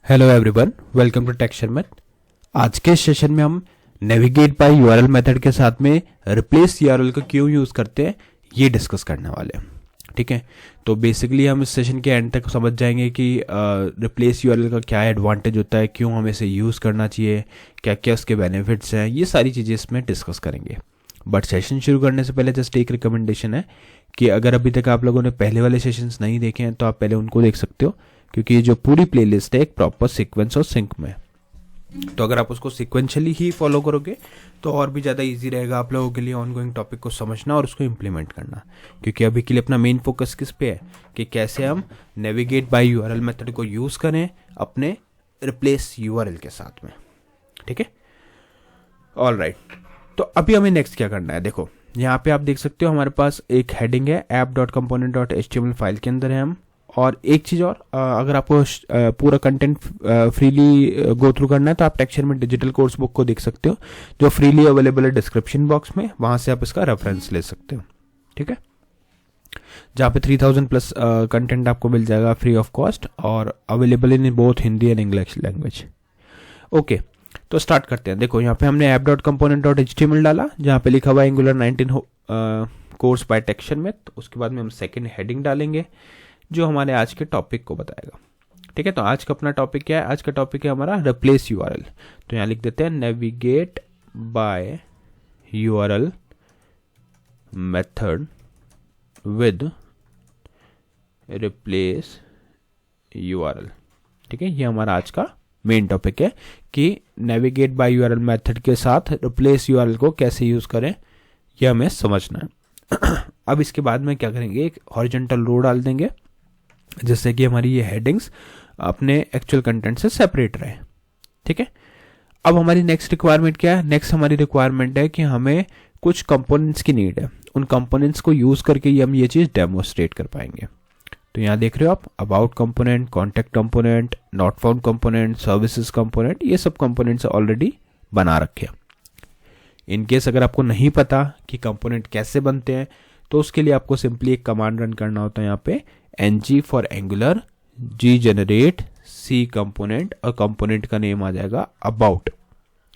Hello everyone, welcome to texture math. आज के session में हम नेविगेट बाय यूआरएल मेथड के साथ में रिप्लेस यूआरएल को क्यों यूज़ करते हैं ये डिस्कस करने वाले हैं। ठीक है, तो बेसिकली हम इस सेशन के एंड तक समझ जाएंगे कि रिप्लेस यूआरएल का क्या एडवांटेज होता है, क्यों हमें इसे यूज़ करना चाहिए, क्या क्या उसके बेनिफिट्स हैं, ये सारी चीज़ें इसमें डिस्कस करेंगे। बट सेशन शुरू करने से पहले जस्ट एक रिकमेंडेशन है कि अगर अभी तक आप लोगों ने पहले वाले सेशंस नहीं देखे हैं तो आप पहले उनको देख सकते हो, क्योंकि ये जो पूरी प्लेलिस्ट है एक प्रॉपर सीक्वेंस और सिंक में। तो अगर आप उसको सीक्वेंशियली ही फॉलो करोगे तो और भी ज़्यादा इजी रहेगा आप लोगों के लिए ऑनगोइंग टॉपिक को समझना और उसको इम्प्लीमेंट करना। क्योंकि अभी के लिए अपना मेन फोकस किस पे है कि कैसे हम नेविगेट बाय यूआरएल मेथड को यूज़ करें अपने रिप्लेस यूआरएल के साथ में। ठीक है, ऑल राइट। तो अभी हमें नेक्स्ट क्या करना है, देखो यहाँ पे आप देख सकते हो हमारे पास एक हेडिंग है app.component.html फाइल के अंदर है हम। और एक चीज़ और, अगर आपको पूरा कंटेंट फ्रीली गो थ्रू करना है तो आप टेक्सचर में डिजिटल कोर्स बुक को देख सकते हो जो फ्रीली अवेलेबल है डिस्क्रिप्शन बॉक्स में, वहाँ से आप इसका रेफरेंस ले सकते हो। ठीक है, जहाँ पे 3000 प्लस कंटेंट आपको मिल जाएगा फ्री ऑफ कॉस्ट और available in both Hindi and English language. Okay, तो स्टार्ट करते हैं। देखो यहाँ पे हमने app.component.html डाला जहाँ पे लिखा हुआ है Angular 19 course by texture math. उसके बाद में हम सेकंड हेडिंग डालेंगे जो हमारे आज के टॉपिक को बताएगा। ठीक है, तो आज का अपना टॉपिक क्या है, आज का टॉपिक है हमारा रिप्लेस यूआरएल। तो यहाँ लिख देते हैं navigate by URL method with replace URL. ठीक है, ये हमारा आज का मेन टॉपिक है कि नेविगेट बाय यूआरएल मेथड के साथ रिप्लेस यूआरएल को कैसे यूज करें ये हमें समझना है। अब इसके बाद में क्या करेंगे, एक हॉरिजॉन्टल रो डाल देंगे जिससे कि हमारी ये हेडिंग्स अपने एक्चुअल कंटेंट से सेपरेट रहे। ठीक है, अब हमारी नेक्स्ट रिक्वायरमेंट क्या है, नेक्स्ट हमारी रिक्वायरमेंट है कि हमें कुछ कंपोनेंट्स की नीड है, उन कंपोनेंट्स को यूज करके ही हम ये चीज़ डेमोस्ट्रेट कर पाएंगे। तो यहाँ देख रहे हो आप about component, contact component, not found component, services component, ये सब कंपोनेंट्स ऑलरेडी बना रखे हैं। इनकेस अगर आपको नहीं पता कि कंपोनेंट कैसे बनते हैं तो उसके लिए आपको सिंपली एक कमांड रन करना होता है यहाँ पे ng for angular g generate c component और कंपोनेंट का नेम आ जाएगा अबाउट।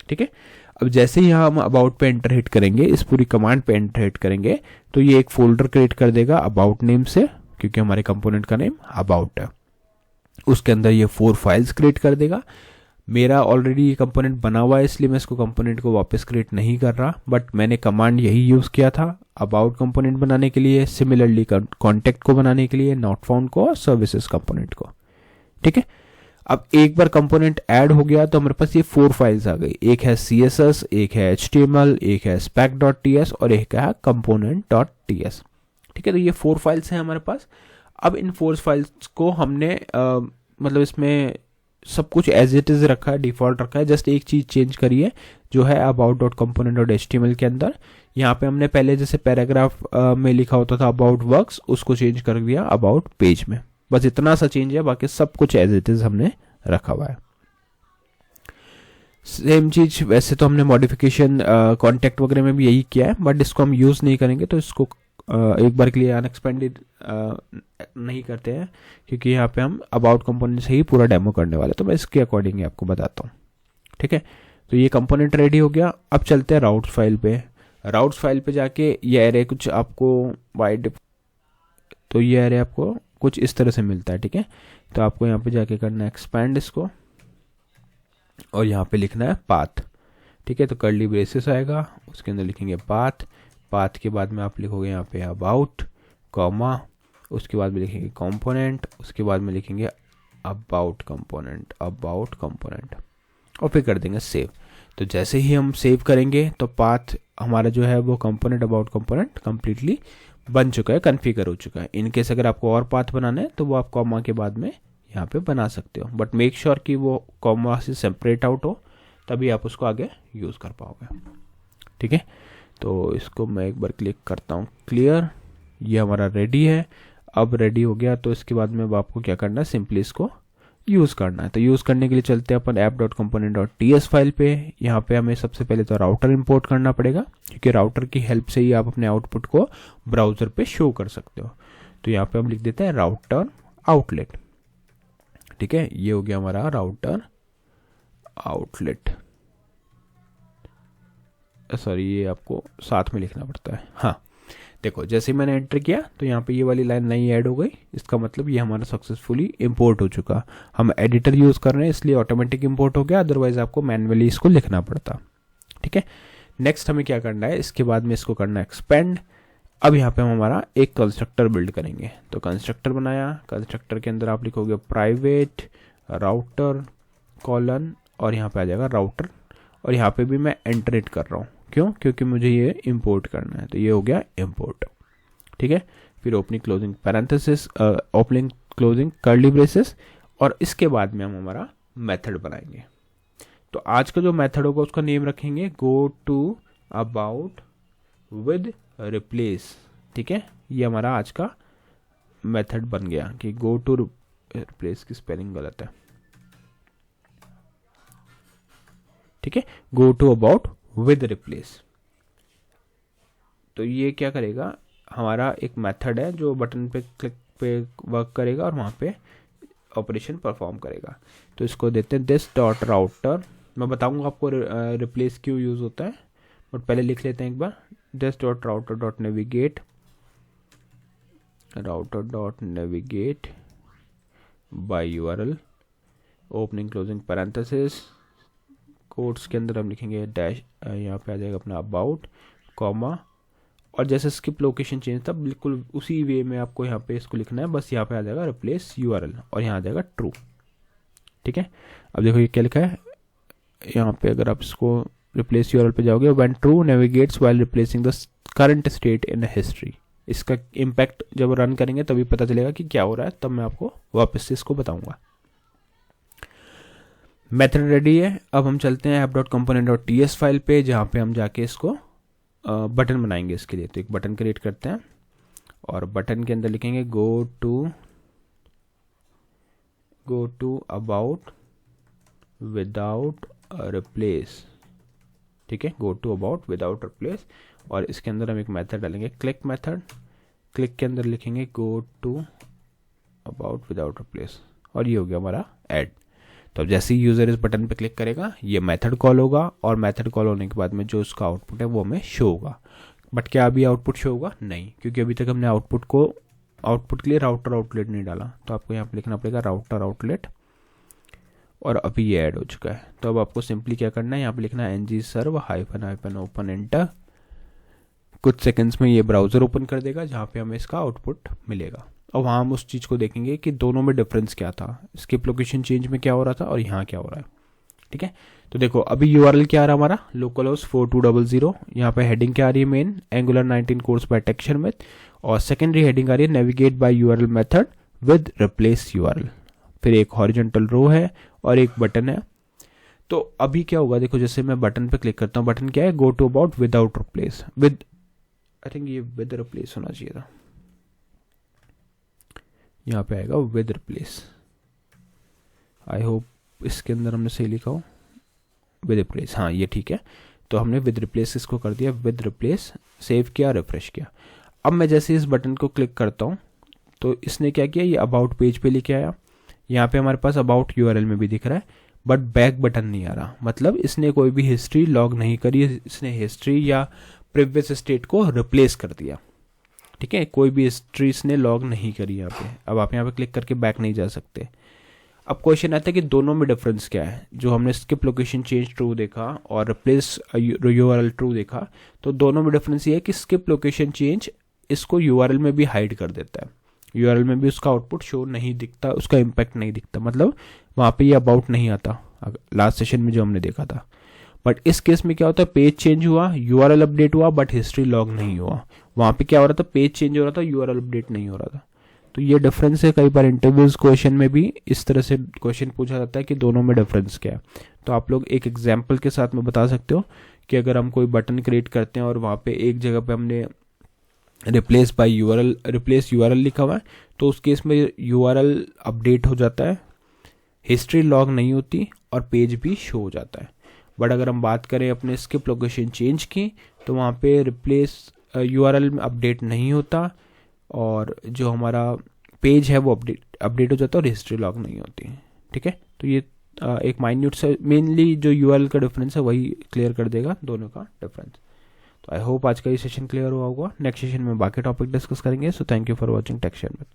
ठीक है, अब जैसे ही यहाँ हम अबाउट पे एंटर हिट करेंगे, इस पूरी कमांड पे एंटर हिट करेंगे तो ये एक फोल्डर क्रिएट कर देगा अबाउट नेम से, क्योंकि हमारे कंपोनेंट का नेम अबाउट है। उसके अंदर ये 4 फाइल्स क्रिएट कर देगा। मेरा ऑलरेडी ये कंपोनेंट बना हुआ है इसलिए मैं इसको कंपोनेंट को वापस क्रिएट नहीं कर रहा, बट मैंने कमांड यही यूज़ किया था अबाउट कंपोनेंट बनाने के लिए, सिमिलरली कॉन्टैक्ट को बनाने के लिए, नॉट फाउंड को और सर्विसेज कंपोनेंट को। ठीक है, अब एक बार कंपोनेंट ऐड हो गया तो हमारे पास ये 4 फाइल्स आ गई। एक है CSS, एक है HTML, एक है spec.ts और एक है component.ts। ठीक है, तो ये 4 फाइल्स हैं हमारे पास। अब इन 4 फाइल्स को हमने मतलब इसमें सब कुछ एज इट इज रखा है, डिफॉल्ट रखा है, जस्ट एक चीज चेंज करी है जो है about.component.html के अंदर। यहाँ पे हमने पहले जैसे पैराग्राफ में लिखा होता था अबाउट वर्क्स, उसको चेंज कर दिया अबाउट पेज में। बस इतना सा चेंज है, बाकी सब कुछ एज इट इज हमने रखा हुआ है। सेम चीज वैसे तो हमने मॉडिफिकेशन कॉन्टैक्ट वगैरह में भी यही किया है, बट इसको हम यूज नहीं करेंगे तो इसको एक बार के लिए अनएक्सपेंडेड नहीं करते हैं, क्योंकि यहाँ पे हम अबाउट कंपोनेंट से ही पूरा डेमो करने वाले, तो मैं इसके अकॉर्डिंग ही आपको बताता हूँ। ठीक है, तो ये कंपोनेंट रेडी हो गया। अब चलते हैं राउट्स फाइल पे। राउट्स फाइल पे जाके ये एरे कुछ आपको वाइड, तो ये एरे आपको कुछ इस तरह से मिलता है। ठीक है, तो आपको यहाँ पे जाके करना है एक्सपैंड इसको और यहाँ पे लिखना है पाथ। ठीक है, तो कर्ली ब्रेसेस आएगा, उसके अंदर लिखेंगे पाथ। पाथ के बाद में आप लिखोगे यहाँ पे अबाउट कॉमा, उसके बाद में लिखेंगे कंपोनेंट, उसके बाद में लिखेंगे अबाउट कंपोनेंट और फिर कर देंगे सेव। तो जैसे ही हम सेव करेंगे तो पाथ हमारा जो है वो कंपोनेंट अबाउट कंपोनेंट कंप्लीटली बन चुका है, कॉन्फ़िगर हो चुका है। इनकेस अगर आपको और पाथ बनाना है तो वो आप कॉमा के बाद में यहाँ पे बना सकते हो, बट मेक श्योर कि वो कॉमा से सेपरेट आउट हो, तभी आप उसको आगे यूज़ कर पाओगे। ठीक है, तो इसको मैं एक बार क्लिक करता हूँ क्लियर, ये हमारा रेडी है। अब रेडी हो गया तो इसके बाद में आपको क्या करना है, सिंपली इसको यूज़ करना है। तो यूज़ करने के लिए चलते हैं अपन app.component.ts फाइल पे। यहाँ पे हमें सबसे पहले तो राउटर इंपोर्ट करना पड़ेगा, क्योंकि राउटर की हेल्प से ही आप अपने आउटपुट को ब्राउज़र पे शो कर सकते हो। तो यहाँ पे हम लिख देते हैं राउटर आउटलेट। ठीक है, ये हो गया हमारा राउटर आउटलेट। सॉरी, ये आपको साथ में लिखना पड़ता है। हाँ देखो, जैसे ही मैंने एंटर किया तो यहाँ पे ये वाली लाइन नई ऐड हो गई। इसका मतलब ये हमारा सक्सेसफुली इंपोर्ट हो चुका। हम एडिटर यूज़ कर रहे हैं इसलिए ऑटोमेटिक इंपोर्ट हो गया, अदरवाइज आपको मैन्युअली इसको लिखना पड़ता। ठीक है, नेक्स्ट हमें क्या करना है, इसके बाद में इसको करना है एक्सपेंड। अब यहाँ पे हम हमारा एक कंस्ट्रक्टर बिल्ड करेंगे। तो कंस्ट्रक्टर बनाया, कंस्ट्रक्टर के अंदर आप लिखोगे प्राइवेट राउटर कॉलन और यहाँ पे आ जाएगा राउटर, और यहाँ पे भी मैं एंटरेट कर रहा हूँ। क्यों? क्योंकि मुझे ये इंपोर्ट करना है, तो ये हो गया इंपोर्ट। ठीक है, फिर opening closing parenthesis, opening closing curly braces, और इसके बाद में हम हमारा मेथड बनाएंगे। तो आज का जो मेथड होगा उसका नेम रखेंगे go to about with replace. ठीक है, ये हमारा आज का मेथड बन गया कि गो टू रिप्लेस की स्पेलिंग गलत है। ठीक है, go to about with replace. तो ये क्या करेगा, हमारा एक मेथड है जो बटन पे क्लिक पे वर्क करेगा और वहाँ पे ऑपरेशन परफॉर्म करेगा। तो इसको देते हैं दिस डॉट राउटर। मैं बताऊंगा आपको रिप्लेस क्यों यूज़ होता है, बट पहले लिख लेते हैं एक बार। This dot router dot navigate, router dot navigate by URL, opening closing parenthesis, quotes के अंदर हम लिखेंगे डैश, यहाँ पे आ जाएगा अपना अबाउट कॉमा, और जैसे स्किप लोकेशन चेंज था बिल्कुल उसी वे में आपको यहाँ पे इसको लिखना है। बस यहाँ पे आ जाएगा रिप्लेस यूआरएल और यहाँ आ जाएगा ट्रू। ठीक है, अब देखो ये क्या लिखा है यहाँ पे, अगर आप इसको रिप्लेस यूआरएल पे जाओगे, when true navigates while replacing the current state in history. इसका इम्पैक्ट जब रन करेंगे तभी पता चलेगा कि क्या हो रहा है, तब मैं आपको वापस से इसको बताऊंगा। मेथड रेडी है। अब हम चलते हैं app.component.ts फाइल पे, जहाँ पे हम जाके इसको बटन बनाएंगे इसके लिए। तो एक बटन क्रिएट करते हैं और बटन के अंदर लिखेंगे go to about without replace. ठीक है, go to about without replace, और इसके अंदर हम एक मेथड डालेंगे क्लिक मेथड। क्लिक के अंदर लिखेंगे go to about without replace, और ये हो गया हमारा ऐड। तो अब जैसे ही यूज़र इस बटन पे क्लिक करेगा ये मेथड कॉल होगा, और मेथड कॉल होने के बाद में जो उसका आउटपुट है वो हमें शो होगा। बट क्या अभी आउटपुट शो होगा? नहीं, क्योंकि अभी तक हमने आउटपुट के लिए राउटर आउटलेट नहीं डाला। तो आपको यहाँ पे लिखना पड़ेगा राउटर आउटलेट, और अभी ये ऐड हो चुका है। तो अब आपको सिंपली क्या करना है, यहाँ पे लिखना है ng-serv --- ओपन एंटर। कुछ सेकंड्स में ये ब्राउज़र ओपन कर देगा जहाँ पे हमें इसका आउटपुट मिलेगा, और वहाँ हम उस चीज़ को देखेंगे कि दोनों में डिफरेंस क्या था, स्किप लोकेशन चेंज में क्या हो रहा था और यहाँ क्या हो रहा है। ठीक है, तो देखो अभी यूआरएल क्या आ रहा है हमारा, लोकलहोस्ट 4200। यहाँ पे हेडिंग क्या आ रही है, main Angular 19 course by texture में, और सेकेंडरी हेडिंग आ रही है navigate by URL method with replace URL. फिर एक हॉरिजॉन्टल रो है और एक बटन है। तो अभी क्या होगा, देखो जैसे मैं बटन पे क्लिक करता हूँ, बटन क्या है, go to about without replace, with, I think ये विद रिप्लेस होना चाहिए था, यहाँ पे आएगा विद रिप्लेस। आई होप इसके अंदर हमने सही लिखा हो, विद रिप्लेस। हाँ ये ठीक है। तो हमने विद रिप्लेस इसको कर दिया, विद रिप्लेस, सेव किया, रिफ्रेश किया। अब मैं जैसे इस बटन को क्लिक करता हूँ तो इसने क्या किया, ये अबाउट पेज पे लेके आया। यहाँ पे हमारे पास अबाउट यूआरएल में भी दिख रहा है, बट बैक बटन नहीं आ रहा। मतलब इसने कोई भी हिस्ट्री लॉग नहीं करी, इसने हिस्ट्री या प्रीवियस स्टेट को रिप्लेस कर दिया। ठीक है, कोई भी हिस्ट्री इसने लॉग नहीं करी यहाँ पे। अब आप यहाँ पे क्लिक करके बैक नहीं जा सकते। अब क्वेश्चन आता है कि दोनों में डिफरेंस क्या है। जो हमने स्किप लोकेशन चेंज ट्रू देखा और रिप्लेस यूआरएल ट्रू देखा, तो दोनों में डिफरेंस ये है कि स्किप लोकेशन चेंज इसको यूआरएल में भी हाइड कर देता है, यूआरएल में भी उसका आउटपुट शो नहीं दिखता, उसका इम्पैक्ट नहीं दिखता, मतलब वहाँ पे ये अबाउट नहीं आता लास्ट सेशन में जो हमने देखा था। बट इस केस में क्या होता है, पेज चेंज हुआ, यूआरएल अपडेट हुआ, बट हिस्ट्री लॉग नहीं हुआ। वहाँ पे क्या हो रहा था, पेज चेंज हो रहा था, यूआरएल अपडेट नहीं हो रहा था। तो ये डिफरेंस है। कई बार इंटरव्यूज क्वेश्चन में भी इस तरह से क्वेश्चन पूछा जाता है कि दोनों में डिफरेंस क्या है। तो आप लोग एक एग्जाम्पल के साथ में बता सकते हो कि अगर हम कोई बटन क्रिएट करते हैं और वहाँ पे एक जगह पे हमने रिप्लेस यूआरएल लिखा हुआ है, तो उस केस में यूआरएल अपडेट हो जाता है, हिस्ट्री लॉग नहीं होती और पेज भी शो हो जाता है। बट अगर हम बात करें अपने स्किप लोकेशन चेंज की, तो वहाँ पे रिप्लेस यूआरएल में अपडेट नहीं होता और जो हमारा पेज है वो अपडेट हो जाता है और हिस्ट्री लॉग नहीं होती। ठीक है। तो ये एक माइन्यूट से मेनली जो यूआरएल का डिफरेंस है वही क्लियर कर देगा दोनों का डिफरेंस। तो आई होप आज का ये सेशन क्लियर हुआ होगा। नेक्स्ट सेशन में बाकी टॉपिक डिस्कस करेंगे। So thank you for watching tech share में।